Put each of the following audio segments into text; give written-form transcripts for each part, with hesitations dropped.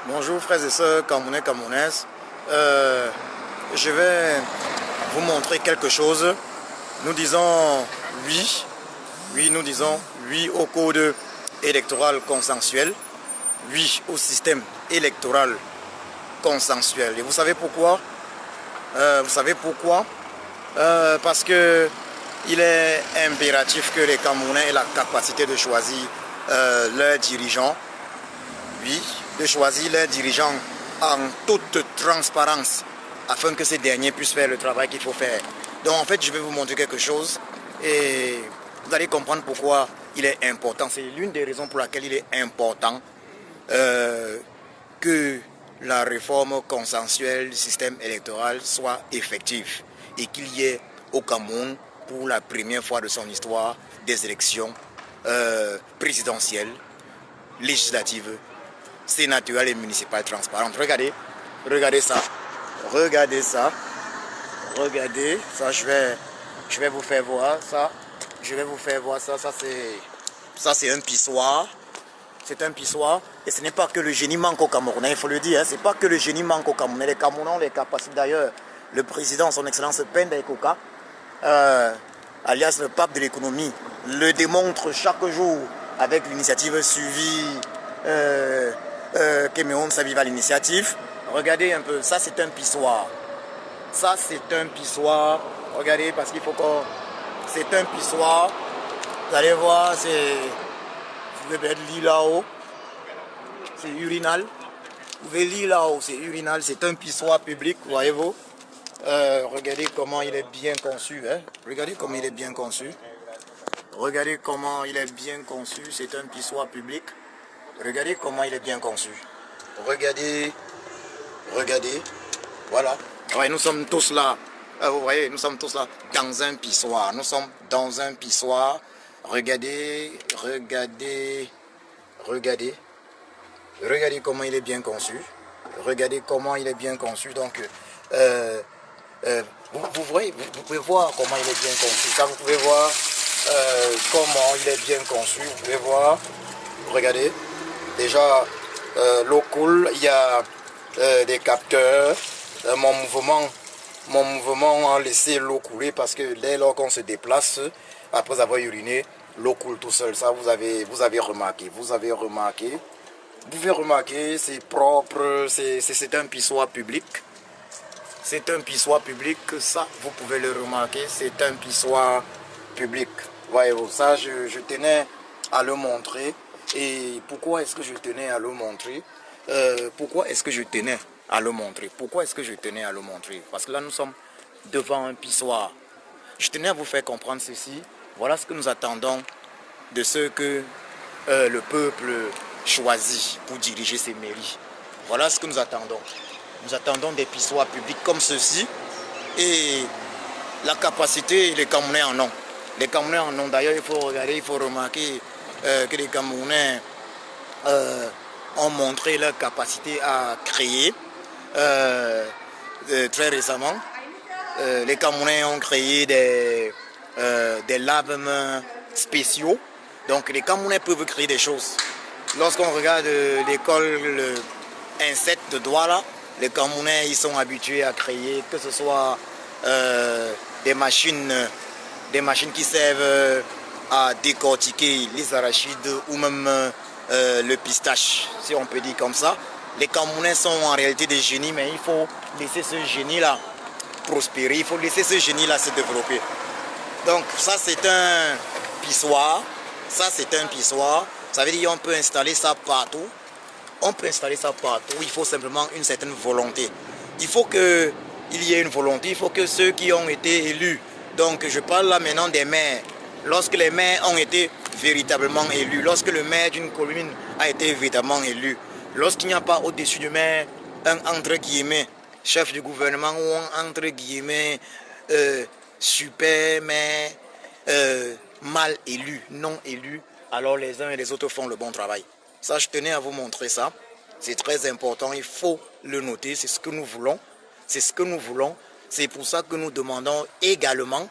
Bonjour frères et sœurs camerounais, camerounaises. Je vais vous montrer quelque chose. Nous disons oui. Oui, nous disons oui au code électoral consensuel. Oui au système électoral consensuel. Et vous savez pourquoi? Parce que il est impératif que les Camerounais aient la capacité de choisir leurs dirigeants. Oui, de choisir leurs dirigeants en toute transparence afin que ces derniers puissent faire le travail qu'il faut faire. Donc en fait, je vais vous montrer quelque chose et vous allez comprendre pourquoi il est important. C'est l'une des raisons pour laquelle il est important que la réforme consensuelle du système électoral soit effective et qu'il y ait au Cameroun, pour la première fois de son histoire, des élections présidentielles, législatives, sénatoriales et municipales transparentes. Regardez, regardez ça, regardez ça, regardez ça. Je vais vous faire voir ça. Je vais vous faire voir ça. Ça c'est un pissoir. C'est un pissoir. Et ce n'est pas que le génie manque au Camerounais, il faut le dire. Hein. C'est pas que le génie manque au Camerounais. Les Camerounais ont les capacités. D'ailleurs, le président, son excellence Penda Ekoka, alias le pape de l'économie, le démontre chaque jour avec l'initiative suivie Cameroun Saviva l'initiative. Regardez un peu, ça c'est un pissoir. Ça c'est un pissoir. Regardez, parce qu'il faut qu'on... C'est un pissoir. Vous allez voir, c'est... Vous pouvez lire là-haut. C'est urinal. Vous pouvez lire là-haut, c'est urinal. C'est un pissoir public, voyez-vous. Regardez comment il est bien conçu. Hein. Regardez comment il est bien conçu. Regardez comment il est bien conçu. C'est un pissoir public. Regardez comment il est bien conçu. Regardez. Regardez. Voilà. Ouais, nous sommes tous là. Vous voyez, nous sommes tous là dans un pissoir. Nous sommes dans un pissoir. Regardez. Regardez. Regardez. Regardez comment il est bien conçu. Regardez comment il est bien conçu. Donc, vous voyez, vous pouvez voir comment il est bien conçu. Ça, vous pouvez voir comment il est bien conçu. Vous pouvez voir. Regardez. Déjà, l'eau coule. Il y a des capteurs. Mon mouvement a laissé l'eau couler parce que dès lors qu'on se déplace, après avoir uriné, l'eau coule tout seul. Ça, vous avez remarqué. Vous avez remarqué. Vous pouvez remarquer, c'est propre, c'est un pissoir public. C'est un pissoir public, ça, vous pouvez le remarquer, c'est un pissoir public. Voyez-vous, ça, je tenais à le montrer. Et pourquoi est-ce que je tenais à le montrer? Pourquoi est-ce que je tenais à le montrer? Pourquoi est-ce que je tenais à le montrer? Parce que là, nous sommes devant un pissoir. Je tenais à vous faire comprendre ceci. Voilà ce que nous attendons de ce que le peuple choisit pour diriger ses mairies. Voilà ce que nous attendons. Nous attendons des pissoirs publics comme ceci. Et la capacité, les Camerounais en ont. Les Camerounais en ont. D'ailleurs, il faut regarder, il faut remarquer que les Camerounais ont montré leur capacité à créer. Très récemment, les Camerounais ont créé des lave-mains spéciaux. Donc les Camerounais peuvent créer des choses. Lorsqu'on regarde l'école insecte de Douala, les Camerounais ils sont habitués à créer, que ce soit des machines qui servent à décortiquer les arachides ou même le pistache, si on peut dire comme ça. Les Camerounais sont en réalité des génies, mais il faut laisser ce génie-là prospérer, il faut laisser ce génie-là se développer. Donc ça c'est un pissoir, ça c'est un pissoir, ça veut dire qu'on peut installer ça partout. On peut installer ça partout, il faut simplement une certaine volonté. Il faut qu'il y ait une volonté, il faut que ceux qui ont été élus, donc je parle là maintenant des maires, lorsque les maires ont été véritablement élus, lorsque le maire d'une commune a été véritablement élu, lorsqu'il n'y a pas au-dessus du maire un entre guillemets chef du gouvernement ou un entre guillemets super maire mal élu, non élu, alors les uns et les autres font le bon travail. Ça, je tenais à vous montrer ça. C'est très important, il faut le noter, c'est ce que nous voulons. C'est ce que nous voulons. C'est pour ça que nous demandons également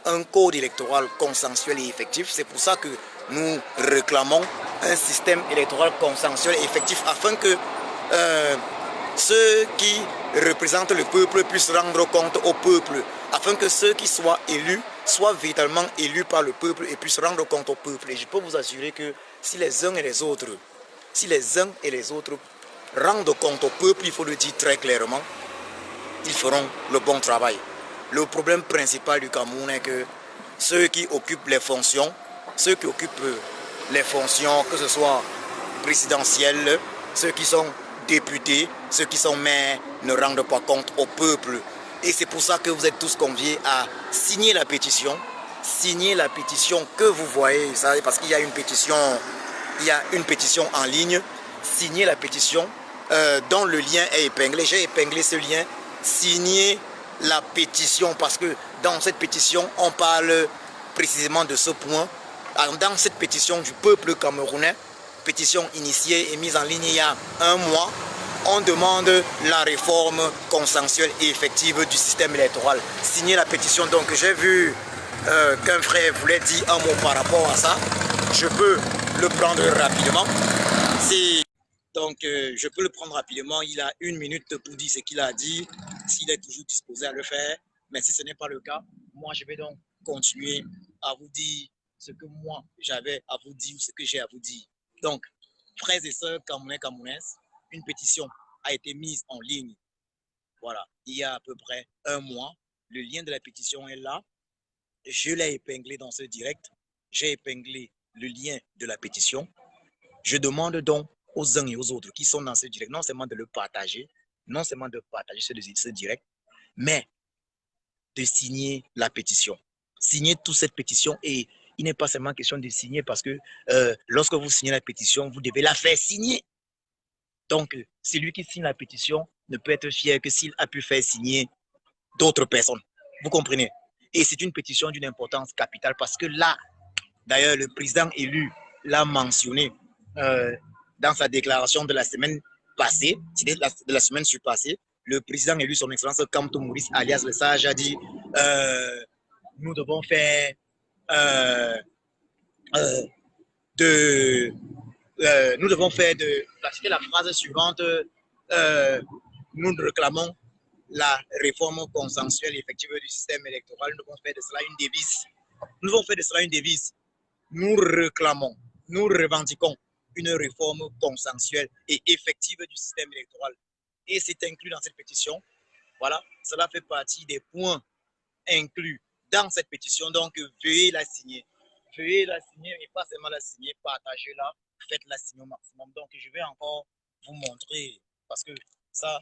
un code électoral consensuel et effectif. C'est pour ça que nous réclamons un système électoral consensuel et effectif afin que euh, ceux qui représentent le peuple puissent rendre compte au peuple, afin que ceux qui soient élus soient véritablement élus par le peuple et puissent rendre compte au peuple. Et je peux vous assurer que si les uns et les autres, rendent compte au peuple, il faut le dire très clairement, ils feront le bon travail. Le problème principal du Cameroun est que ceux qui occupent les fonctions, que ce soit présidentielles, ceux qui sont députés, ceux qui sont maires, ne rendent pas compte au peuple. Et c'est pour ça que vous êtes tous conviés à signer la pétition. Signer la pétition que vous voyez, parce qu'il y a une pétition, en ligne. Signer la pétition dont le lien est épinglé. J'ai épinglé ce lien. Signer la pétition parce que dans cette pétition, on parle précisément de ce point. Dans cette pétition du peuple camerounais, pétition initiée et mise en ligne il y a un mois, on demande la réforme consensuelle et effective du système électoral. Signer la pétition, donc j'ai vu qu'un frère voulait dire un mot par rapport à ça. Je peux le prendre rapidement. Donc, je peux le prendre rapidement. Il a 1 minute pour dire ce qu'il a dit, s'il est toujours disposé à le faire. Mais si ce n'est pas le cas, moi, je vais donc continuer à vous dire ce que moi, j'avais à vous dire, ce que j'ai à vous dire. Donc, frères et sœurs camerounais, camerounaises, une pétition a été mise en ligne. Voilà, il y a à peu près un mois. Le lien de la pétition est là. Je l'ai épinglé dans ce direct. J'ai épinglé le lien de la pétition. Je demande donc aux uns et aux autres qui sont dans ce direct, non seulement de le partager, non seulement de partager ce direct, mais de signer la pétition. Signer toute cette pétition et il n'est pas seulement question de signer parce que lorsque vous signez la pétition, vous devez la faire signer. Donc, celui qui signe la pétition ne peut être fier que s'il a pu faire signer d'autres personnes. Vous comprenez? Et c'est une pétition d'une importance capitale parce que là, d'ailleurs, le président élu l'a mentionné dans sa déclaration de la semaine passée, de la semaine surpassée. Le président élu, son excellence Kamto Maurice, alias Le Sage, a dit nous devons faire nous devons faire c'était la phrase suivante, nous réclamons la réforme consensuelle et effective du système électoral. Nous devons faire de cela une devise. Nous devons faire de cela une devise. Nous réclamons, nous revendiquons une réforme consensuelle et effective du système électoral. Et c'est inclus dans cette pétition. Voilà, cela fait partie des points inclus dans cette pétition. Donc, veuillez la signer. Veuillez la signer et pas seulement la signer, partagez-la, faites-la signer au maximum. Donc, je vais encore vous montrer, parce que ça,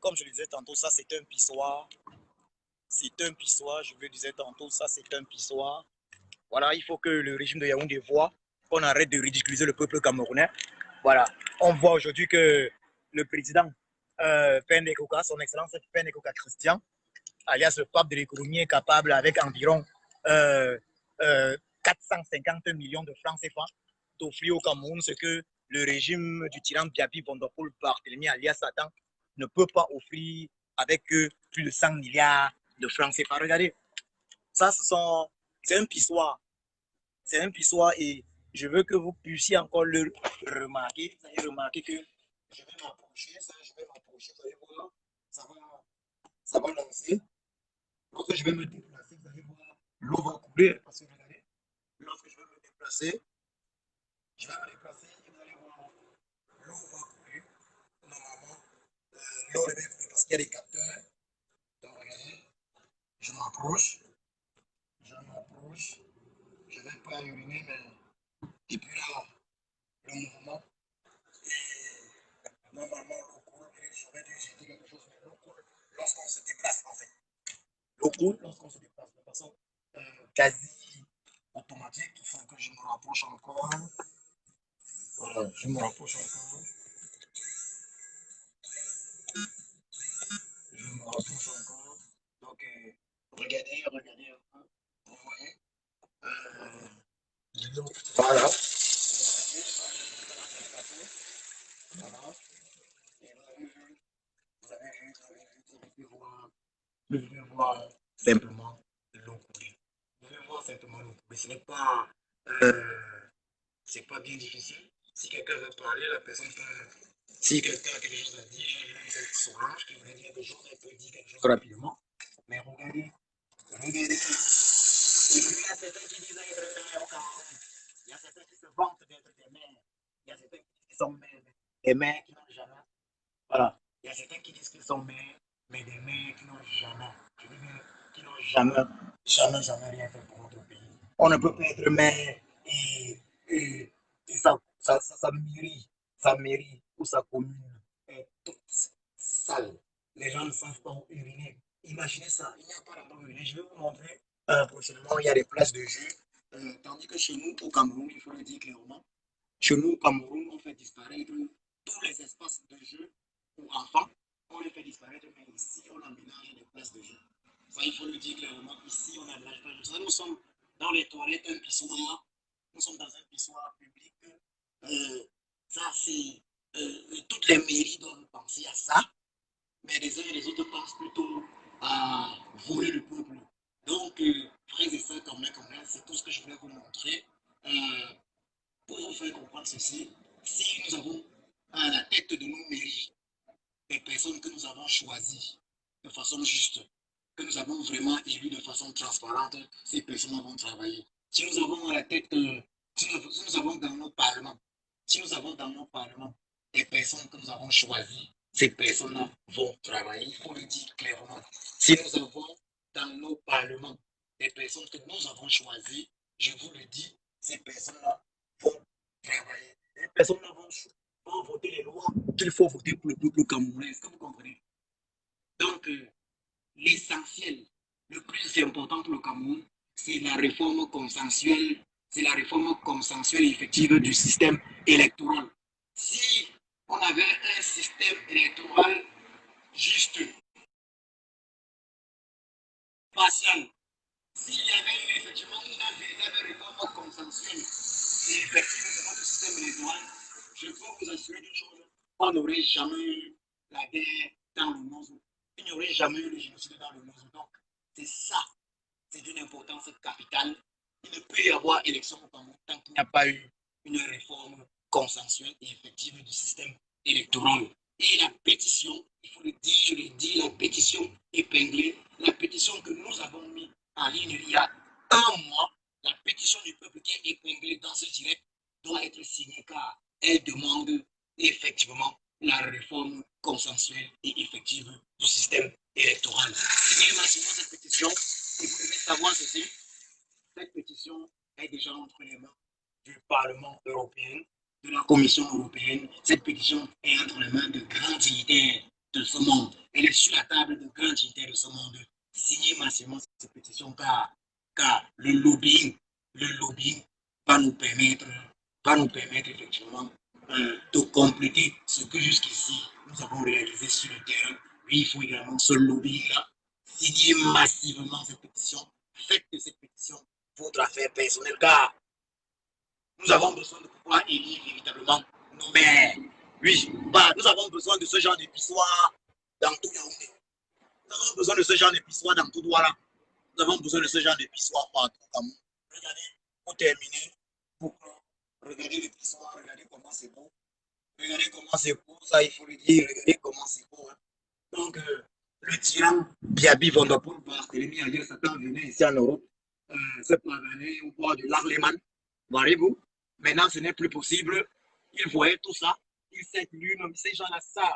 comme je le disais tantôt, ça c'est un pissoir. C'est un pissoir, je le disais tantôt, ça c'est un pissoir. Voilà, il faut que le régime de Yaoundé voit qu'on arrête de ridiculiser le peuple camerounais. Voilà, on voit aujourd'hui que le président Pende Koka, son excellence Pende Koka Christian, alias le pape de l'économie, est capable avec environ 450 millions de francs CFA d'offrir au Cameroun ce que le régime du tyran Biabi Bondopoul Barthélemy, alias Satan, ne peut pas offrir avec plus de 100 milliards de francs CFA. Regardez, ça, c'est un pissoir. C'est un pissoir et je veux que vous puissiez encore le remarquer. Vous allez remarquer que je vais m'approcher, vous allez voir, ça va lancer. Lorsque je vais me déplacer, vous allez voir, l'eau va couler. Parce que regardez, lorsque je vais me déplacer, et vous allez voir, l'eau va couler. Normalement, l'eau devait couler parce qu'il y a des capteurs. Donc regardez, je m'approche, je ne vais pas uriner, mais depuis là, le mouvement, et normalement, l'eau coule, et j'aurais dû jeter quelque chose, mais l'eau coule lorsqu'on se déplace en fait. L'eau coule lorsqu'on se déplace de façon quasi automatique. Il faut que je me rapproche encore. Voilà, je me rapproche encore. Je me rapproche encore. Donc, regardez un peu. Vous voyez. Voilà. Voilà. Et vous devez voir simplement l'eau couler. Vous devez voir simplement l'eau couler. C'est pas bien difficile. Si quelqu'un veut parler, la personne peut Si quelqu'un a quelque chose à dire, j'ai Solange qui voulait dire quelque chose, elle peut dire quelque chose rapidement. Mais regardez, il y a certains qui disent être meilleurs au Cameroun. Il y a certains qui se vantent d'être des mères. Il y a certains qui disent qu'ils sont mères, des mères qui n'ont jamais. Voilà. Il y a certains qui disent qu'ils sont mères, mais des mères qui n'ont jamais. Je veux dire, qui n'ont jamais rien fait pour notre pays. On ne peut pas être mère et sa mairie ou sa commune est toute sale. Les gens ne savent pas où uriner. Imaginez ça, il n'y a pas d'endroit où uriner. Je vais vous montrer prochainement, il y a des places de jeu. Tandis que chez nous, au Cameroun, il faut le dire clairement, chez nous, au Cameroun, on fait disparaître tous les espaces de jeu pour enfants. On les fait disparaître, mais ici, on aménage des places de jeu. Ça, il faut le dire clairement. Ici, on aménage pas de jeu. Nous sommes dans les toilettes, un pissoir. Nous sommes dans un pissoir public. Euh, Ça, c'est. Toutes les mairies doivent penser à ça, mais les uns et les autres pensent plutôt à voler le peuple. Donc, frères et sœurs, comme là, c'est tout ce que je voulais vous montrer. Euh, pour vous faire comprendre ceci, si nous avons à la tête de nos mairies des personnes que nous avons choisies de façon juste, que nous avons vraiment élues de façon transparente, ces personnes vont travailler. Si nous avons à la tête, si nous avons dans nos parlements, si nous avons dans nos parlements des personnes que nous avons choisies, ces personnes-là vont travailler. Il faut le dire clairement. Si nous avons dans nos parlements des personnes que nous avons choisies, je vous le dis, ces personnes-là vont travailler. Les personnes-là vont voter les lois qu'il faut voter pour le peuple camerounais. Est-ce que vous comprenez? Donc, l'essentiel, le plus important pour le Cameroun, c'est la réforme consensuelle, c'est la réforme consensuelle effective du système électoral. Si on avait un système électoral juste, partial, s'il y avait eu effectivement une véritable réforme consensuelle et effective de notre système électoral, je peux vous assurer d'une chose, on n'aurait jamais eu la guerre dans le Nozo. Il n'y aurait jamais eu le génocide dans le Nozo. Donc, c'est ça, c'est d'une importance capitale. Il ne peut y avoir élection au Cameroun tant qu'il n'y a pas eu une réforme consensuelle et effective du système électoral. Et la pétition, il faut le dire, je le dis, la pétition épinglée, la pétition que nous avons mis en ligne il y a un mois, la pétition du peuple qui est épinglée dans ce direct doit être signée car elle demande effectivement la réforme consensuelle et effective du système électoral. Signez massivement cette pétition et vous devez savoir ceci, cette pétition est déjà entre les mains du Parlement européen, de la Commission européenne. Cette pétition est entre les mains de grands dignitaires de ce monde. Elle est sur la table de grands dignitaires de ce monde. Signez massivement cette pétition car le lobbying va nous permettre effectivement de compléter ce que jusqu'ici nous avons réalisé sur le terrain. Oui, il faut également ce lobbying-là. Signez massivement cette pétition. Faites de cette pétition votre affaire personnelle car nous avons besoin de pouvoir élire véritablement nos maires. Oui, bah, nous avons besoin de ce genre d'épissoir dans tout Yaoundé. Nous avons besoin de ce genre d'épissoir dans tout Douala. Nous avons besoin de ce genre d'épissoir partout. Regardez, pour terminer, pour regardez l'épissoir, regardez comment c'est beau. Regardez comment c'est beau, ça il faut le dire, regardez comment c'est beau. Hein. Donc, le tyran Biabi Vandapour Barthélemy Ayer Satan venait ici en Europe, se promenait au bord du lac Léman. Voyez-vous, maintenant ce n'est plus possible. Il voyait tout ça, il sait lui-même, ces gens-là savent.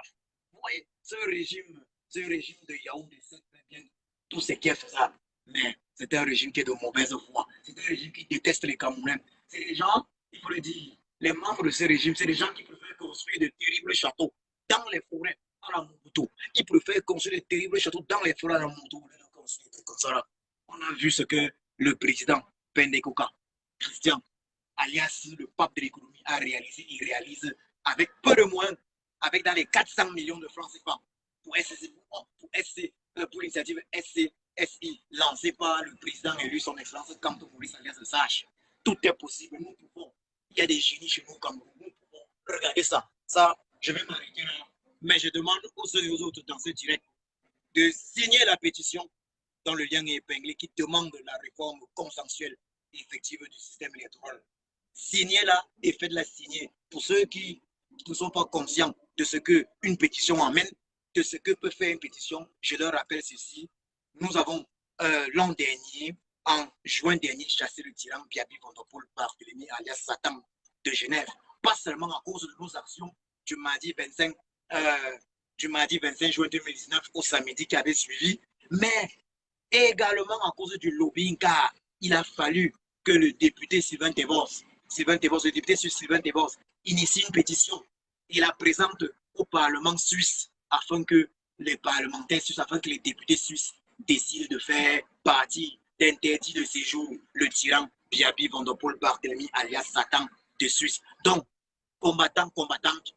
Vous voyez, ce régime de Yaoundé sait très bien tout ce qui est faisable. Mais c'est un régime qui est de mauvaise foi. C'est un régime qui déteste les Camerounais. C'est des gens, il faut le dire, les membres de ce régime, c'est des gens qui préfèrent construire de terribles châteaux dans les forêts à la Mobutu. Ils préfèrent construire de terribles châteaux dans les forêts à la Mobutu. Comme ça, on a vu ce que le président Pendekoka, Christian, alias le pape de l'économie, a réalisé. Il réalise avec peu de moyens, avec dans les 400 millions de francs CFA pour l'initiative SCSI lancée par le président élu, son excellence Kamto Maurice alias Sage. Tout est possible, nous pouvons. Il y a des génies chez nous comme nous pouvons. Regardez ça. Ça, je vais m'arrêter là. Mais je demande aux uns et aux autres dans ce direct de signer la pétition dans le lien épinglé qui demande la réforme consensuelle et effective du système électoral. Signez-la et faites-la signer. Pour ceux qui qui ne sont pas conscients de ce qu'une pétition emmène, de ce que peut faire une pétition. Je leur rappelle ceci. Nous avons l'an dernier, en juin dernier, chassé le tyran Biaby Vondopol Barthélemy alias Satan de Genève. Pas seulement à cause de nos actions du mardi 25, juin 2019 au samedi qui avait suivi, mais également à cause du lobbying, car il a fallu que le député Sylvain Tebos, le député Sylvain Tebos, initie une pétition. Il la présente au Parlement suisse afin que les parlementaires suisses, afin que les députés suisses décident de faire partie d'interdit de séjour le tyran Biaby Vondopol Barthélemy alias Satan de Suisse. Donc, combattants, combattantes,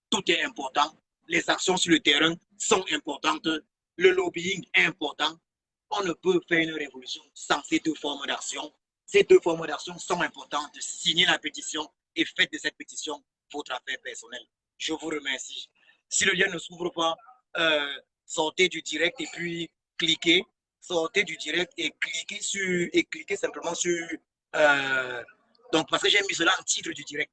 tout est important. Les actions sur le terrain sont importantes. Le lobbying est important. On ne peut faire une révolution sans ces deux formes d'action. Ces deux formes d'action sont importantes. Signez la pétition et faites de cette pétition votre affaire personnelle. Je vous remercie. Si le lien ne s'ouvre pas, sortez du direct et puis cliquez. Sortez du direct et cliquez simplement sur... donc, parce que j'ai mis cela en titre du direct.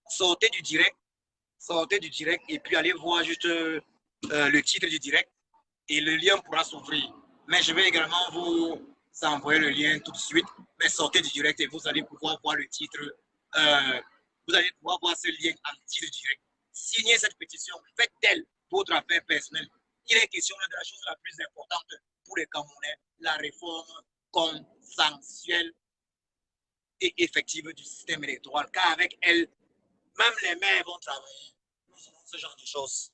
Sortez du direct et puis allez voir juste le titre du direct et le lien pourra s'ouvrir. Mais je vais également vous envoyer le lien tout de suite. Mais sortez du direct et vous allez pouvoir voir le titre. Vous allez pouvoir voir ce lien en titre du direct. Signez cette pétition, faites d'elle votre affaire personnelle. Il est question de la chose la plus importante pour les Camerounais, la réforme consensuelle et effective du système électoral. Car avec elle, même les maires vont travailler. Nous aurons ce genre de choses.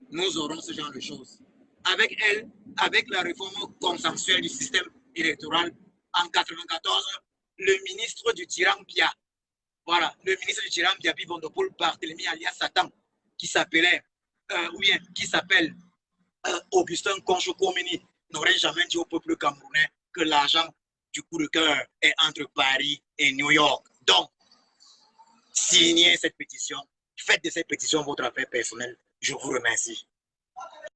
Nous aurons ce genre de choses. Avec elle, avec la réforme consensuelle du système électoral, en 1994, le ministre du tyran Bia, voilà, le ministre du tyran Biaby Vondopol Barthélemy alias Satan, qui s'appelle Augustin Concho-Comini, n'aurait jamais dit au peuple camerounais que l'argent du coup de cœur est entre Paris et New York. Donc, signez cette pétition, faites de cette pétition votre affaire personnelle. Je vous remercie.